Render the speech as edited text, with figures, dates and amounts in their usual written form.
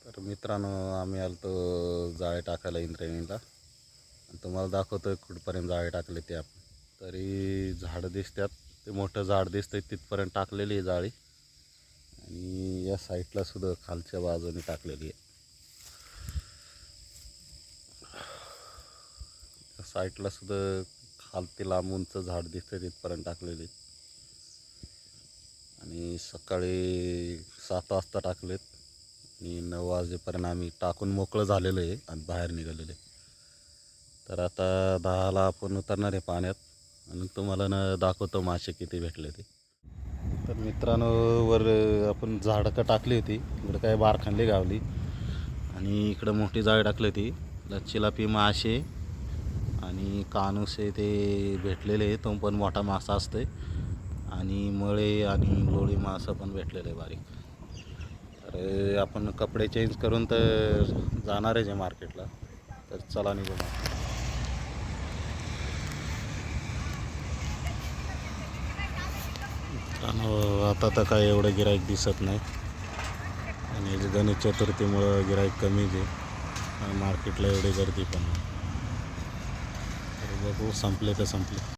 तर मित्रांनो, आम्ही आलतो जाळे टाकायला इंद्रायणीला. तुम्हाला दाखवतो कुठपर्यंत जाळे टाकले ते. आपण तरी झाडं दिसतात, ते मोठं झाड दिसतंय तिथपर्यंत टाकलेली आहे जाळी. आणि या साईडला सुद्धा खालच्या बाजूने टाकलेली आहे. या साईडला सुद्धा खालती लांब उंच झाड दिसतंय तिथपर्यंत टाकलेली. आणि सकाळी 7 वाजता टाकलेत आणि 9 वाजेपर्यंत आम्ही टाकून मोकळं झालेलं आहे आणि बाहेर निघालेले. तर आता 10ला आपण उतरणार आहे पाण्यात आणि तुम्हाला दाखवतो मासे किती भेटले ते. तर मित्रांनो, वर आपण झाडं टाकली होती, इकडं काय बारखानली गावली आणि इकडं मोठी जाळी टाकली होती. चिलापी मासे आणि कानुसे ते भेटलेले आहे. तो पण मोठा मासा असते आणि मळे आणि लोळी मासा पण भेटलेलं आहे बारीक. तर आपण कपडे चेंज करून तर जाणारच आहे मार्केटला. तर चला निघू. आता तर काय एवढं गिराईक दिसत नाही आणि गणेश चतुर्थीमुळं गिराईक कमीच आहे. मार्केटला एवढी गर्दी पण नाही. तर बघू, संपले तर संपले.